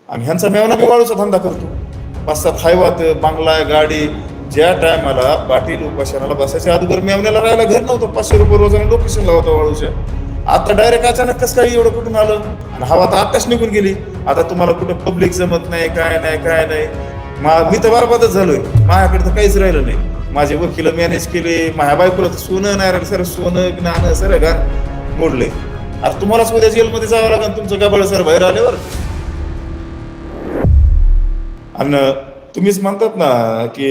आणि ह्यांचा मेवना बी वाळूचा धंदा करतो. 5-7 हायवात बंगला गाडी. ज्या टायमाला पाटील उपासनाला बसायच्या अगोदर मेवण्याला राहायला घर नव्हतं. 500 रुपये रोजाने लोकेशनला होता वाळूच्या. आता डायरेक्ट अचानक कसं काही एवढं कुठून आलं? आणि हवा तर आत्ताच निघून गेली. आता तुम्हाला कुठं पब्लिक जमत नाही, काय नाही काय नाही. मी तर बरबादच झालोय. माझ्याकडे तर काहीच राहिलं नाही. माझे वकील मॅनेज केले. माझ्या बायकोला सोनं नाही राहिलं, सर सोनं ज्ञान सर घाण मोडले. आता तुम्हालाच उद्या जेलमध्ये जावं लागेल तुमचं गबाळ सर बाहेर आल्यावर. आणि तुम्हीच म्हणतात ना की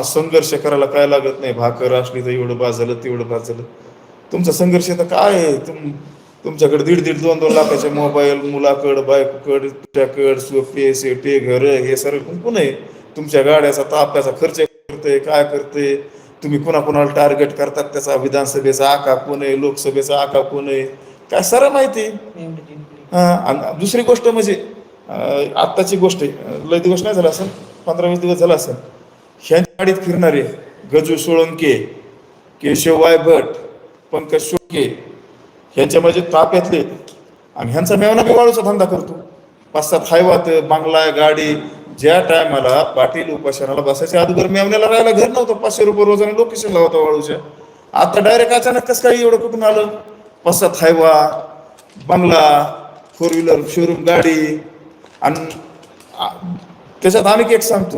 संघर्ष करायला काय लागत नाही, भाकर असली तर एवढं बाज झालं तेवढं बाज झालं. तुमचा संघर्ष तर काय आहे? तुमच्याकडे 1.5-1.5, 2-2 लाखाचे मोबाईल, मुलाकड, बायकोकड, तुझ्याकड, सोफे सेटे घर हे सर्व कुंकून आहे. तुमच्या गाड्याचा ताप्याचा खर्च करतोय, काय करतोय तुम्ही, कुणाकुणाला टार्गेट करतात, त्याचा विधानसभेचा आका कोण आहे, लोकसभेचा आका कोण आहे, काय सारं माहिती. दुसरी गोष्ट म्हणजे आत्ताची गोष्ट लय दिवस नाही झाला असेल, 15-20 दिवस झाला असेल, ह्यांच्या गाडीत फिरणारे गजू सोळंके, केशव वायभट, पंकज शोके ह्यांच्या म्हणजे ताप्यातले. आणि ह्यांचा मेवना बी वाळूचा धंदा करतो. 5-7 हायवात बंगला गाडी. ज्या टायमाला पाटील उपासनाला बसायच्या अगोदर मेवण्याला राहायला घर नव्हतं. 500 रुपये रोजाने लोकेशनला होता वाळूच्या. आता डायरेक्ट अचानक कसं काही एवढं कुठून आलं? 5-7 हायवा बंगला, 4 व्हीलर शोरूम गाडी. आणि त्याच्यात आणखी एक सांगतो,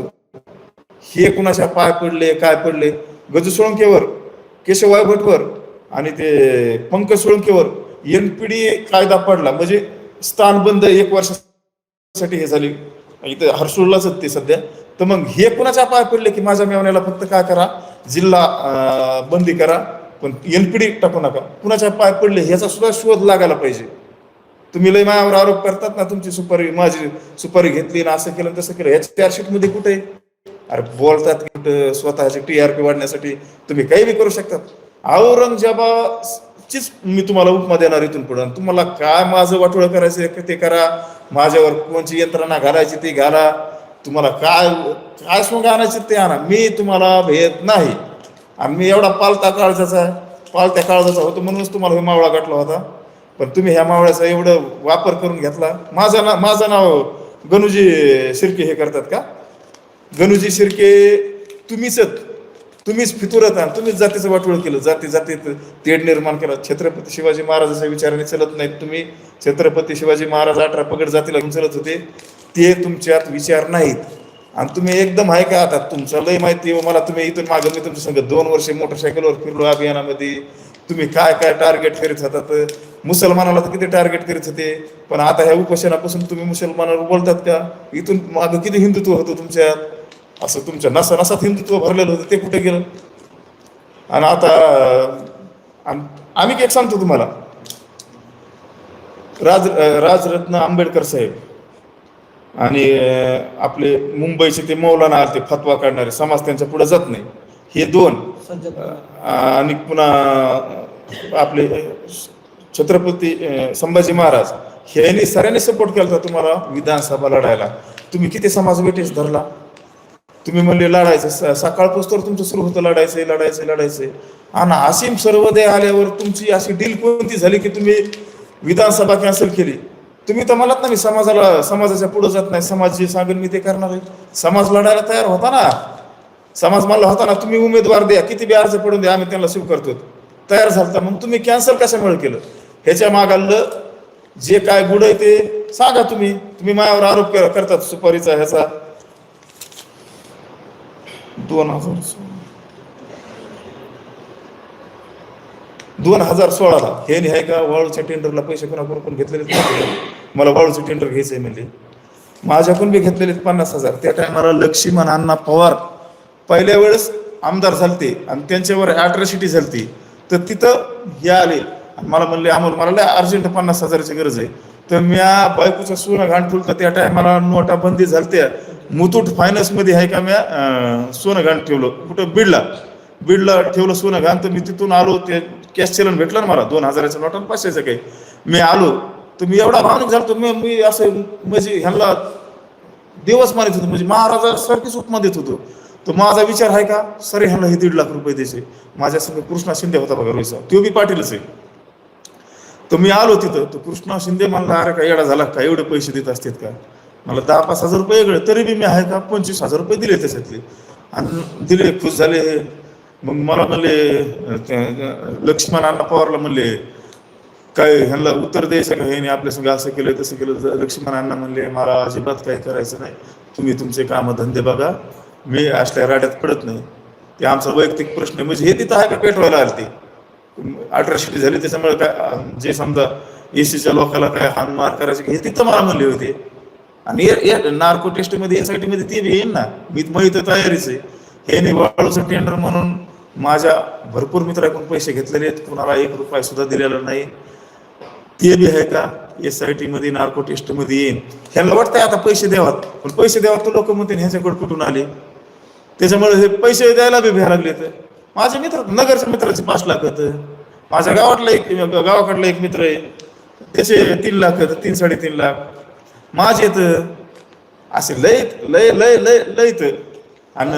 हे कुणाच्या पाय पडले काय पडले, गजू सोळंकेवर, केशव वायभटवर आणि ते पंकज सोळंकेवर NPD कायदा पडला. म्हणजे स्थान बंद 1 वर्षासाठी हे झाली. इथं हर्सुललाच ते सध्या. तर मग हे कुणाच्या पाय पडले की माझ्या मेवण्याला फक्त काय करा, जिल्हा बंदी करा, पण NPD टाकू नका. कुणाच्या पाय पडले ह्याचा सुद्धा शोध लागायला पाहिजे. तुम्ही लय मायावर आरोप करतात ना, तुमची सुपारी, माझी सुपारी घेतली ना, असं केलं तसं केलं. ह्याच्या चार्जशीट मध्ये कुठे? अरे बोलतात की स्वतःची TRP वाढण्यासाठी तुम्ही काही बी करू शकतात. औरंगजेबाचीच मी तुम्हाला उपमा देणार इथून पुढे. तुम्हाला काय माझं वाटोळं करायचं ते करा, माझ्यावर कोणची यंत्रणा घालायची ती घाला, तुम्हाला काय काय सोंग आणायचे ते आणा, मी तुम्हाला भेट नाही. आणि मी एवढा पालत्या काळजाचा होतो म्हणूनच तुम्हाला हे मावळा गाठला होता. पण तुम्ही ह्या मावळ्याचा एवढं वापर करून घेतला. माझं नाव गणूजी शिर्के हे करतात का? गणूजी शिर्के तुम्हीच फितुरत आणि तुम्हीच जातीचं वाटोळ केलं. जातीत तेढ निर्माण केला. छत्रपती शिवाजी महाराजाच्या विचाराने चलत नाहीत तुम्ही. छत्रपती शिवाजी महाराज 18 पगड जातीला घेऊन चलत होते, ते तुमच्यात विचार नाहीत. आणि तुम्ही एकदम आहे का? आता तुमचं लय माहिती मला. तुम्ही इथून मागं मी तुमच्या संग 2 वर्षे मोटरसायकलवर फिरलो अभियानामध्ये. तुम्ही काय काय टार्गेट करीत होतात. मुसलमानाला तर किती टार्गेट करीत होते, पण आता ह्या उपोषणापासून तुम्ही मुसलमानावर बोलतात का? इथून मागं किती हिंदुत्व होतं तुमच्यात. असं तुमच्या नसात हिंदुत्व भरलेलं होतं, ते कुठे गेलं? आणि आता आम्ही एक सांगतो तुम्हाला, राजरत्न आंबेडकर साहेब आणि आपले मुंबईचे ते मौलाना आले, फतवा काढणारे, समाज त्यांच्या पुढे जात नाही, हे 2. आणि पुन्हा आपले छत्रपती संभाजी महाराज ह्यांनी सगळ्यांनी सपोर्ट केला होता तुम्हाला विधानसभा लढायला. तुम्ही किती समाज वेटेस धरला? तुम्ही म्हणले लढायचं, सकाळपासून तुमचं सुरू होतं लढायचंय. आणि असीम सर्वोदय आल्यावर तुमची अशी डील कोणती झाली की तुम्ही विधानसभा कॅन्सल केली? तुम्ही तर म्हणत ना मी समाजाच्या पुढे जात नाही, समाज जे सांगेल मी ते करणार आहे. समाज लढायला तयार होता ना, समाज म्हणला होता ना तुम्ही उमेदवार द्या, किती बी अर्ज पडून द्या, आम्ही त्यांना स्वीकारतो, तयार झालता. मग तुम्ही कॅन्सल कशामुळे केलं? ह्याच्या मागालं जे काय गुड आहे ते सांगा. तुम्ही माझ्यावर आरोप करतात सुपारीचा ह्याचा. 2016ला हे आहे का वाळूच्या टेंडरला पैसे कोणाकडून घेतलेले? मला वाळूचं टेंडर घ्यायचंय म्हणजे माझ्याकडून बी घेतलेले 50,000. त्या टायमाला लक्ष्मण अण्णा पवार पहिल्या वेळेस आमदार झालते आणि त्यांच्यावर अॅट्रॉसिटी झालती. तर तिथं हे आले मला म्हणले, मला लय अर्जंट 50,000ची गरज आहे. तर मी बायकोचं सोनं घाण ठेवलं. त्या टायमाला नोटाबंदी झालत्या. मुथूट फायनान्स मध्ये आहे का मी सोनं घाण ठेवलं, कुठं बीडला ठेवलं सोनं घाण. तर मी तिथून आलो, ते कॅश चलन भेटलं ना मला 2,000च्या नोटा 500चं काही. मी आलो तर मी एवढा भावनिक झालो. मी असं म्हणजे ह्यांना देवच मानित होतो, म्हणजे महाराजासारखीच उपमा देत होतो. तर माझा विचार आहे का सर ह्यांना हे 1.5 लाख रुपये द्यायचे. माझ्या संग कृष्णा शिंदे होता बघा रोहिसा, तो बी पाटीलच आहे. तर मी आलो तिथं, तर कृष्णा शिंदे म्हणला अरे का येडा झाला का, एवढे पैसे देत असतात का? मला 10-5 हजार रुपये वेगळे, तरी बी मी आहे का 25,000 रुपये दिले त्याच्यातले, आणि दिले, खुश झाले. मग मला म्हणले लक्ष्मण अण्णा पवारला म्हणले काय ह्यांना उत्तर द्यायचं का, ह्याने आपल्या संग असं केलं तसं केलं. लक्ष्मण अण्णा म्हणले मला अजिबात काही करायचं नाही, तुम्ही तुमचे कामं धंदे बघा, मी असल्या राड्यात पडत नाही, ते आमचा वैयक्तिक प्रश्न आहे. म्हणजे हे तिथं आहे का पेटवायला आले ते, अट्रॉसिटी झाली त्याच्यामुळे काय जे समजा एसीच्या लोकांना काय हानमार करायचे हे तिथं मला म्हणले होते. आणि नार्को टेस्टमध्ये SIT मध्ये ते बी येईन ना, मी तर तयारीच आहे. हे निवाळूचं टेंडर म्हणून माझ्या भरपूर मित्राकडून पैसे घेतलेले आहेत, कुणाला 1 रुपया सुद्धा दिलेला नाही. ते बी आहे का SIT मध्ये नार्को टेस्टमध्ये येईन. ह्यांना वाटतंय आता पैसे द्यावात, पण पैसे द्यावात तर लोक म्हणते ह्याच्याकडे कुठून आले. त्याच्यामुळे हे पैसे द्यायला बी भ्या लागले. तर माझे मित्र, नगरच्या मित्राचे 5 लाख होतं, माझ्या गावाकडला एक मित्र आहे त्याचे 3 लाख, 3-3.5 लाख माझे. तर असे लय लय लय लय लयत. आणि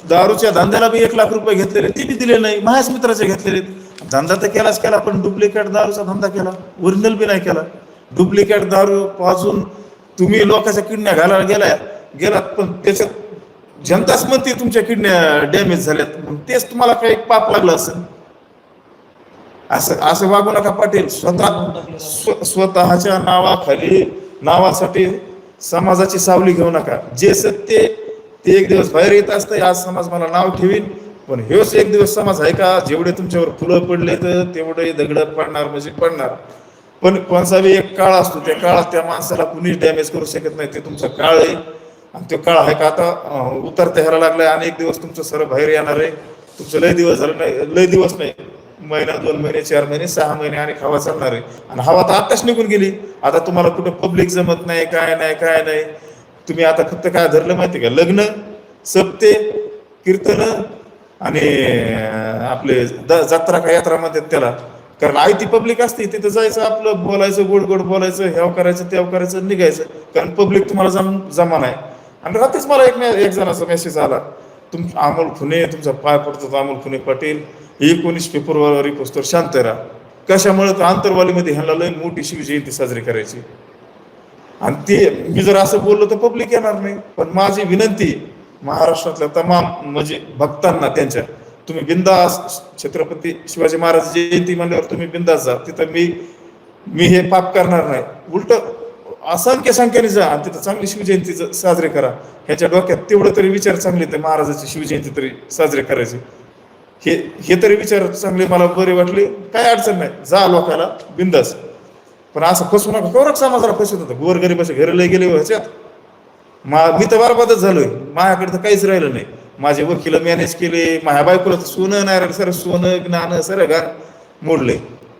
दारूच्या धंद्याला बी 1 लाख रुपये घेतलेले, ते बी दिले नाही, माझ्याच मित्राचे घेतलेले. धंदा तर केलाच केला, पण डुप्लिकेट दारूचा धंदा केला, ओरिजिनल बी नाही केला. डुप्लिकेट दारू पाजून तुम्ही लोकांच्या किडन्या घालायला गेलात, पण त्याच्यात जनताच म्हणते तुमच्या किडन्या डॅमेज झाल्यात, तेच तुम्हाला काही पाप लागलं असेल. असं असं वागू नका पाटील. स्वतःच्या नावासाठी समाजाची सावली घेऊ नका. जे सत्य ते एक दिवस बाहेर येत असतं. आज समाज मला नाव ठेवीन, पण हेच एक दिवस समाज आहे का जेवढे तुमच्यावर फुलं पडले तर तेवढे दगड पडणार म्हणजे पडणार. पण कोणचा बी एक काळ असतो, त्या काळात त्या माणसाला कुणीच डॅमेज करू शकत नाही. ते तुमचा काळ आहे, आणि तो काळ आहे का आता उतरता ह्याला लागलाय, आणि एक दिवस तुमचं सरळ बाहेर येणार आहे. तुमचं लय दिवस झालं नाही, लय दिवस नाही, महिना 2 महिने 4 महिने 6 महिने आणि हवा चालणार आहे. आणि हवा तर आत्ताच निघून गेली. आता तुम्हाला कुठं पब्लिक जमत नाही, काय नाही. तुम्ही आता फक्त काय धरलं माहिती का, लग्न, सप्ते, कीर्तन आणि आपले जत्रा का यात्रा म्हणतात त्याला. कारण आयती पब्लिक असते, तिथं जायचं, आपलं बोलायचं, गोड गोड बोलायचं, ह्याव करायचं त्याव करायचं, निघायचं. कारण पब्लिक तुम्हाला जमा नाही. आणि रात्रीच मला एक जणाचा मेसेज आला, अमोल खुने तुमचा पाय पडतो, अमोल खुने पाटील 19 फेब्रुवारी पासून शांत राहा. कशामुळे तर आंतरवालीमध्ये ह्यांना लय मोठी शिवजयंती साजरी करायची, आणि ते मी जर असं बोललो तर पब्लिक येणार नाही. पण माझी विनंती महाराष्ट्रातल्या तमाम म्हणजे भक्तांना त्यांच्या, तुम्ही बिंदास छत्रपती शिवाजी महाराज जयंती म्हणल्यावर तुम्ही बिंदास जा. तिथं मी हे पाप करणार नाही, उलट असंख्य संख्येने जा आणि तिथं चांगली शिवजयंती साजरी करा. ह्याच्या डोक्यात तेवढं तरी विचार चांगले, तर महाराजाची शिवजयंती तरी साजरी करायची, हे तरी विचार चांगले मला बरे वाटले. काय अडचण नाही, जा लोकाला बिंदास. पण असं फसू नका, कवरक समाजाला फसवत होतं. गोरगरीबाच्या घरी लय गेले ह्याच्यात. मी तर बरबादच झालोय, माझ्याकडे तर काहीच राहिलं नाही. माझे वकील मॅनेज केले, माझ्या बायकोला तर सोनं नाही राहिलं, सर सोनं ज्ञान सर गाण मोडले.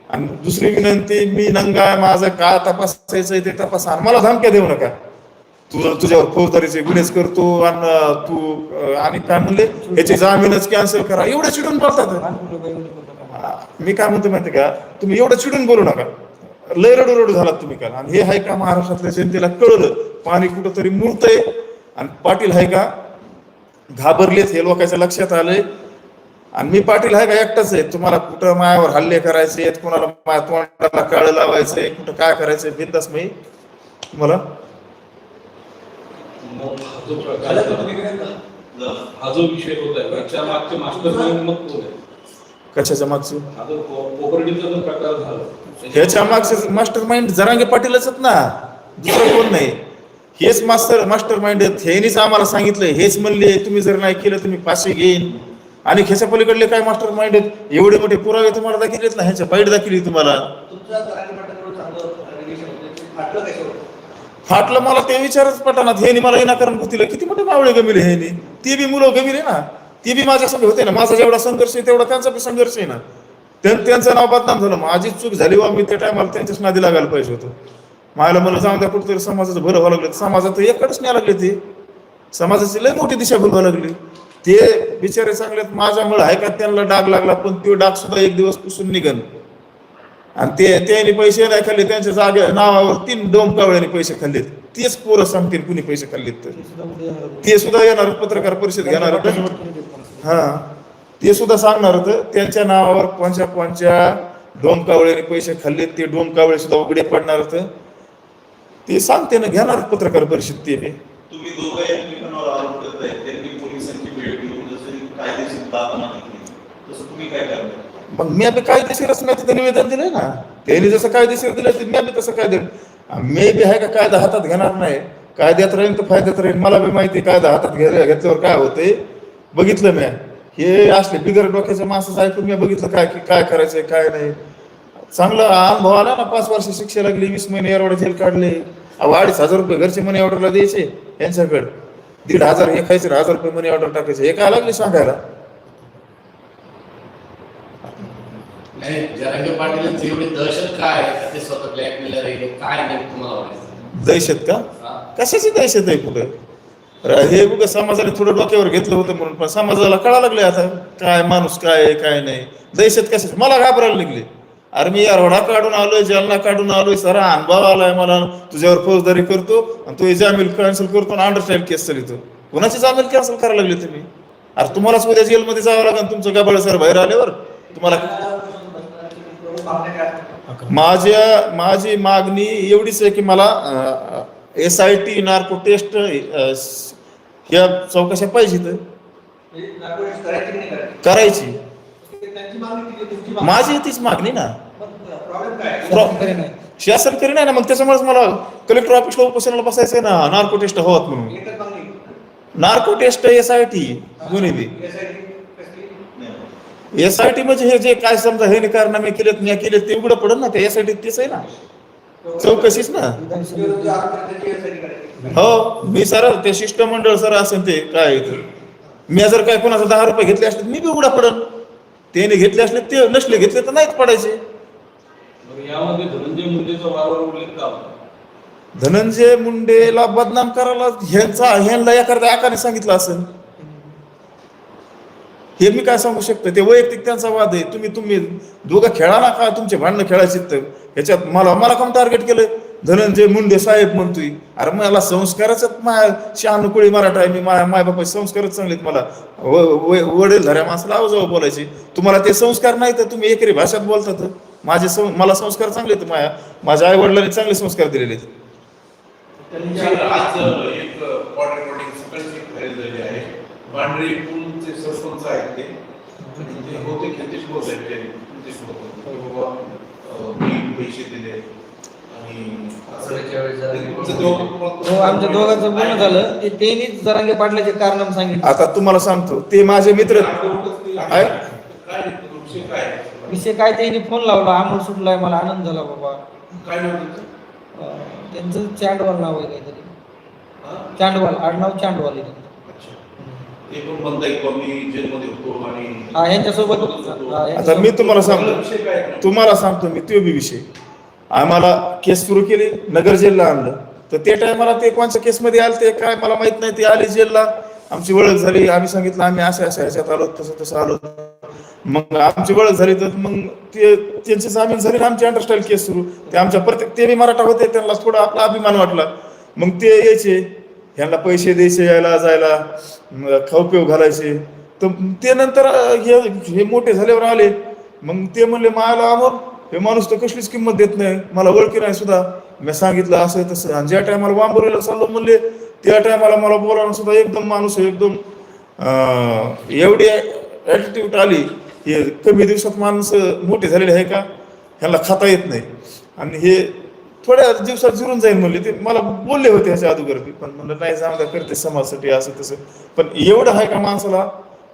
आणि दुसरी विनंती, मी नंगा, माझं काय तपासायचं ते तपासा, मला धमक्या देऊ नका. तुझ्यावर फौजदारीचे गुन्हेच करतो, आणि काय म्हणले याची जामीनच कॅन्सल करा, एवढं चिडून बोलतात. मी काय म्हणतो माहिती का, तुम्ही एवढं चिडून बोलू नका. लय रडू झालात तुम्ही काल. आणि हे आहे का महाराष्ट्रातल्या जनतेला कळलं पाणी कुठं तरी मुरतंय, आणि पाटील आहे का घाबरलेत हे लोकांच्या लक्षात आलंय. आणि मी पाटील आहे का एकटाच आहे. तुम्हाला कुठं मायावर हल्ले करायचे, कोणाला माया तोंडाला काळं लावायचंय, कुठं काय करायचंय, बिंदास मी तुम्हाला. हा जो विषय होता त्याच्या मागचे मास्टर मग कशाच्या मागचे कोपर्डीचा जो प्रकार झाला, ह्याच्या मागचे मास्टर माइंड जरांगे पाटीलच ना, दुसरं कोण नाही. हेच मास्टर माइंड आहेत. ह्यानीच आम्हाला सांगितलंय, हेच म्हणले तुम्ही जर नाही केलं तुम्ही फाशी घेईन. आणि ह्याच्या पलीकडले काय मास्टर माइंड आहेत, एवढे मोठे पुरावे तुम्हाला दाखवलेत ना, ह्याच्या बाईट दाखवली तुम्हाला. फाटलं मला ते विचारच पटानात. हे मला विनाकारण गुतीलं, किती मोठे मावळे गमिले ह्यानी. ते बी मुलं गमिले ना, ते बी माझ्यासंग होते ना. माझा जेवढा संघर्ष आहे तेवढा त्यांचा बी संघर्ष आहे ना. त्यांचं नाव बदनाम झालं, माझीच चूक झाली वा, मी त्या टायमाला त्यांच्याच नादी लागायला पाहिजे होतं. मला जाऊन द्या, कुठेतरी समाजाचं भरं व्हावं लागलं. समाजात एकच नाही लागले, ते समाजाची लय मोठी दिशा भूल व्हावं लागली. ते बिचारे चांगलेत, माझ्यामुळे आहे का त्यांना डाग लागला, पण तो डाग सुद्धा एक दिवस पुसून निघन. आणि त्यांनी पैसे नाही खाल्ले, त्यांच्या जागे नावावर 3 डोमकावळ्यांनी पैसे खाल्लेत. तेच पोरं सांगतील कुणी पैसे खाल्लेत तर. ते सुद्धा येणार, पत्रकार परिषद घेणार होतं, हा ते सुद्धा सांगणार होतं त्यांच्या नावावर कोणच्या डोमकावळ्यांनी पैसे खाल्लेत. ते डोमकावळे सुद्धा उघडे पडणार होतं. ते सांगते ना, घेणार पत्रकार परिषद ते बी. तुम्ही दोघं एकमेकांवर आरोप करताय, त्यांनी पोलिसांची भेट घेऊन जसं कायदेशीर बाब मागितली तसं तुम्ही काय करताय? मग मी आता कायदेशीरच नाही तिथं निवेदन दिलंय ना. त्यांनी जसं कायदेशीर दिलं ते मी बी तसं कायदे, मी बी आहे का कायदा हातात घेणार नाही. कायद्यात राहील तर फायद्यात राहील. मला बी माहिती आहे कायदा हातात घेतल्यावर काय होतंय. बघितलं मी हे असले बिगर डोक्याच्या माणसाचं ऐकून मी बघितलं काय की काय करायचंय काय नाही. चांगला अनुभव आला ना. 5 वर्ष शिक्षा लागली, 20 महिने एरवाडा जेल काढले. 2,500 रुपये घरचे मनी ऑर्डरला द्यायचे यांच्याकडे, 1,500 हे खायचे, 1,000 रुपये मनी ऑर्डर टाकायचे. हे काय लागले सांगायला. नाही, जरांगे पाटील एवढी दहशत काय आहे का ते स्वतः ब्लॅकमेलर आहे काय नाही तुम्हाला वाटतं? दहशत का? कशाची दहशत आहे कुठे? हे बघ समाजाने थोडं डोक्यावर घेतलं होतं म्हणून, पण समाजाला कळा लागले आता काय माणूस काय आहे काय नाही. दहशत कशाची? मला घाबरायला लागली. अरे मी एरवडा काढून आलोय, जालना काढून आलोय, सारा अनुभव आलाय मला. तुझ्यावर फौजदारी करतो आणि तू जामीन कॅन्सल करतो आणि अंडरस्टँड केस चालितो. कोणाची जामीन कॅन्सल करायला लागले तुम्ही? अरे तुम्हालाच उद्या जेलमध्ये जावं लागेल तुमचं गबाळ सर बाहेर आल्यावर. तुम्हाला माझी मागणी एवढीच आहे की मला SIT नार्को टेस्ट या चौकशा पाहिजे करायची. माझी तीच मागणी ना. शासन करी नाही ना, मग त्याच्यामुळेच मला कलेक्टर ऑफिसला उपोषणाला बसायचंय ना. नार्को टेस्ट हवत म्हणून. नार्को टेस्ट SIT दोन्ही बी. SIT म्हणजे हे जे काय समजा हे कारनामे केलेत मी केलेत ते उघडं पडत ना. ते SIT तेच आहे ना, चौकशीच ना. हो मी सर ते शिष्टमंडळ सर असेल ते काय मी जर काय कोणाचा 10 रुपये घेतले असले मी बी उघडा पडन. त्याने घेतले असले ते नसले घेतले तर नाहीच पडायचे. यामध्ये धनंजय मुंडेचा वारंवार उल्लेख का होता? धनंजय मुंडेला बदनाम करायला ह्यांना एखाद्या आकाने सांगितलं असेल. हे मी काय सांगू शकतो. ते वैयक्तिक त्यांचा वाद आहे. तुम्ही दोघं खेळा ना का तुमचे भांडणं खेळायचे तर ह्याच्यात मला कोण टार्गेट केलं? धनंजय मुंडे साहेब म्हणतोय. अरे मला संस्काराच शहाणकुळी मराठा आहे मी. माय बापाचे संस्कारच चांगलेत. मला वडील धऱ्या माणसाला आवाजावर बोलायचे. तुम्हाला ते संस्कार नाही तर तुम्ही एकेरी भाषेत बोलतात. मला संस्कार चांगले आहेत. माझ्या आई वडिलांनी चांगले संस्कार दिलेले आहेत. आज एक बॉर्डर रिपोर्टिंग सकाळची फाईल झाली आहे. बांद्रे पूलचे सरपंच आहेत ते होते खितेश बोलत आहेत. मी पैसे दिले आणि आमच्या दोघांचं बोलणं झालं. त्यांनीच जरांगे पाटलाचे कारण सांगितलं. आता तुम्हाला सांगतो ते माझे मित्र आहे. विषय काय त्यांनी फोन लावला. अमोल सुटलाय. मला आनंद झाला बाबा. काय नाव त्यांचं चांडवाल नाव आहे काहीतरी. चांडवाल आडनाव चांडवाल आहे त्यांचं. ते पण म्हणताय की मी जेलमध्ये होतो आणि हा यांच्यासोबत. आता मी तुम्हाला सांगतो मी तो बी विषय. आम्हाला केस सुरू केली, नगर जेलला आणलं. तर त्या टायमाला ते कोणत्या केसमध्ये आले ते काय मला माहित नाही. ते आले जेलला, आमची ओळख झाली. आम्ही सांगितलं आम्ही अशा ह्याच्यात आलो, तसं आलो. मग आमची ओळख झाली तर मग ते त्यांची जामीन झाली आणि आमची अंडरस्टँड केस सुरू. ते आमच्या प्रत्येक ते बी मराठा होते. त्यांना थोडा आपला अभिमान वाटला. मग ते यायचे, ह्यांना पैसे द्यायचे यायला जायला, खाऊ पिऊ घालायचे. तर ते नंतर हे मोठे झाल्यावर आले. मग ते म्हणले मायाला अमोल हे माणूस तर कसलीच किंमत देत नाही, मला ओळखी नाही सुद्धा. मी सांगितलं असं तसं. आणि ज्या टायमाला वांबोरीला चाललो म्हणले त्या टायमाला मला बोलावणं सुद्धा एकदम माणूस एकदम एवढी ॲटिट्यूड आली. हे कमी दिवसात माणसं मोठे झालेले आहे का, ह्याला खाता येत नाही. आणि हे थोड्या दिवसात जिरून जाईल म्हणले. ते मला बोलले होते ह्याच्या अगोदर बी, पण म्हणलं नाही चांगलं करते समाजासाठी असं तसं. पण एवढं आहे का माणसाला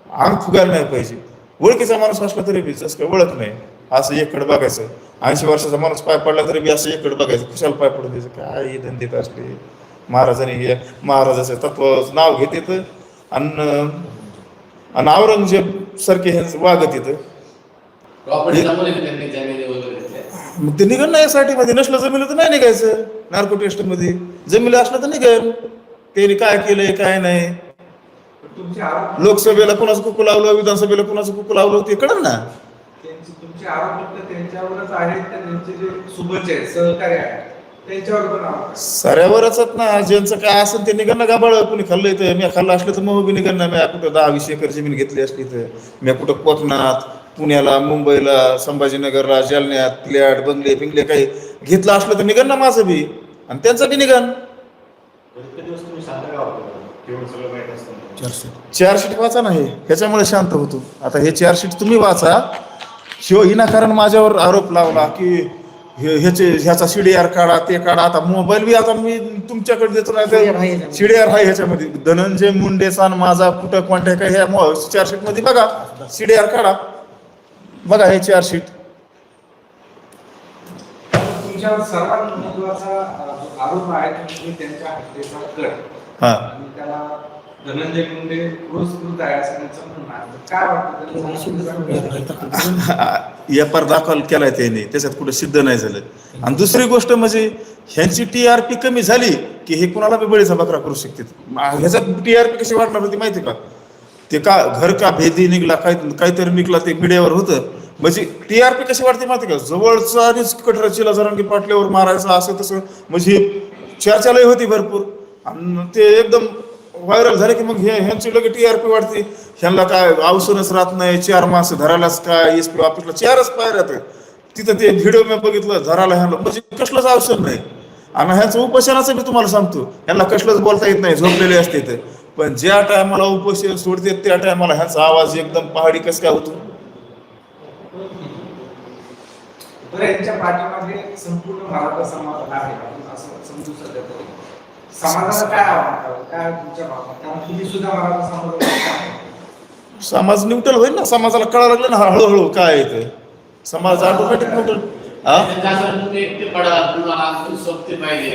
अंग फुगायला नाही पाहिजे. ओळखीचा माणूस असला तरी बी जसं काय ओळख नाही असं एककडे बघायचं. 80 वर्षाचा माणूस पाय पडला तरी बी असं एककडे बघायचं. कुशाला पाय पडून द्यायचं काय धंदेत असले. महाराजांनी हे महाराजाचं तत्व नाव घेत येतं आणि औरंगजेब सारखे हे वागत येतं. मग ते निघण नाही SIT मध्ये. नसलं जमिलं तर नाही निघायचं. नार्को टेस्ट मध्ये जमिलं असलं तर निघेल. त्यांनी काय केलंय काय नाही. लोकसभेला कोणाचं कुकू लावलं, विधानसभेला कोणाचं कुकू लावलं ते कळलं ना. तुमचे आरोप फक्त त्यांच्यावरच आहेत का त्यांचे जे सुबचे आहेत सहकार्य आहेत त्यांच्यावर पण साऱ्यावरच ना. ज्यांचं काय असेल ते निघण ना गाबाळ. कुणी खाल्लंय तर मी खाल्लं असलं तर मग बी निघण ना. मी कुठं 10-20 एकर जमीन घेतली असली तर मी कुठं कोकणात, पुण्याला, मुंबईला, संभाजीनगरला, जालन्यात फ्लॅट बंगले काही घेतलं असलं तर निघण ना माझं बी. आणि त्यांचं बी निघन. चार्जशीट वाचा नाही, ह्याच्यामुळे शांत होतो. आता हे चार्जशीट तुम्ही वाचा. शिव विनाकारण माझ्यावर आरोप लावला की ह्याचा CDR काढा, ते काढा. आता मोबाईल बी आता मी तुमच्याकडे देतो ना, CDR आहे ह्याच्यामध्ये. CDR आहे ह्याच्यामध्ये. धनंजय मुंडेचा माझा कुठं कॉन्टॅक्ट आहे ह्या चार्जशीट मध्ये बघा, CDR काढा, बघा हे चार्जशीट. तुमच्यावर सर्वात महत्वाचा आरोप आहे की त्यांच्या हत्येचा कट हा, आणि त्याला धनंजय मुंडे पुरस्कृत आहे असं त्यांचं म्हणणं आहे. काय वाटतं एफआर दाखल केलाय त्याने, त्याच्यात कुठे सिद्ध नाही झालं. आणि दुसरी गोष्ट म्हणजे ह्यांची TRP कमी झाली की हे कुणाला बी बळीचा बकरा करू शकते. ह्याच्यात TRP कशी वाढणार होती माहिती का? ते का घर का भेदी निघला, काहीतरी निघला, ते मीडियावर होतं. म्हणजे TRP कशी वाढते माहिती का? जवळचा आणि कटरचीला जरांगी पाटल्यावर मारायचं असं तसं, म्हणजे चर्चालय होती भरपूर. आणि ते एकदम व्हायरल झाले की मग ह्यांची लगेच TRP वाढते. ह्यांना काय अवसरच राहत नाही, 4 माणसं धरायलाच काय SP ऑफिसला 4च पायऱ्यात आहे. तिथं ते व्हिडिओ मी बघितलं, धरायला ह्यांना म्हणजे कसलंच अवसर नाही. आणि ह्यांचं उपोषणाचं मी तुम्हाला सांगतो, ह्यांना कसलंच बोलता येत नाही, झोपलेले असते ते. पण ज्या टायमाला उपोषण सोडते त्या टायमाला ह्यांचा आवाज एकदम पहाडी कसं काय होतो. बरं, यांच्या पाठीमागे संपूर्ण मराठा समाज आहे आपण असं समजू शकतो. समाजाला काय आव्हान, काय तुमच्या भावना? कारण तुम्ही सुद्धा मराठा समाजाला समाज न्यूट्रल होईल ना, समाजाला कळायला लागलं ना हळूहळू काय आहे ते. समाज ऑटोमॅटिक न्यूट्रल. तुम्ही एकटे पडा, तुम्हाला आणखी सोबती पाहिजे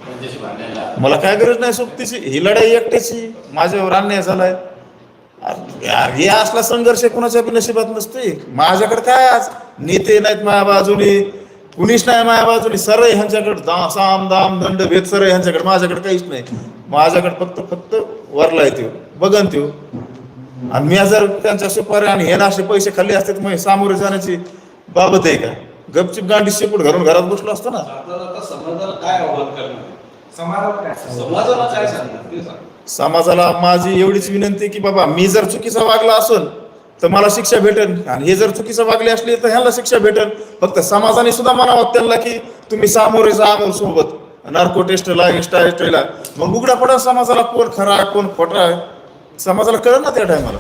त्यांच्याशी भांडायला. मला काय गरज नाही सोबतीची, ही लढाई एकट्याची. माझ्यावर अन्याय झालाय. हे असला संघर्ष कुणाच्या बी नशिबात नसते. माझ्याकडे काय आज नेते नाहीत माझ्या बाजूने, कुणीच नाही माझ्या बाजूने. सरळ ह्यांच्याकडे साम दाम दंड भेद सरळ ह्यांच्याकडे, माझ्याकडे काहीच नाही. माझ्याकडे फक्त वरला येतो बघन त्यो. आणि मी जर त्यांच्या सुपारी आणि हे असे पैसे खाल्ले असते तर मग सामोरे जाण्याची बाबत आहे का? गपचिप गांडी शेपूट घरून घरात बसलो असतो ना. आता समाजाला काय आव्हान करणार? समाजाला काय सांगणार ते सांग. समाजाला माझी एवढीच विनंती आहे की बाबा, मी जर चुकीचा वागला असेल तर मला शिक्षा भेटेल, आणि हे जर चुकीचं वागले असले तर ह्याला शिक्षा भेटेल. फक्त समाजाने सुद्धा म्हणावं त्यांना की तुम्ही सामोरे जा आमोर सोबत नार्को टेस्टला एक्स्ट्रा मग उघडा पडा समाजाला कोण खरा कोण खोटा आहे. समाजाला कळलं ना त्या टायमाला.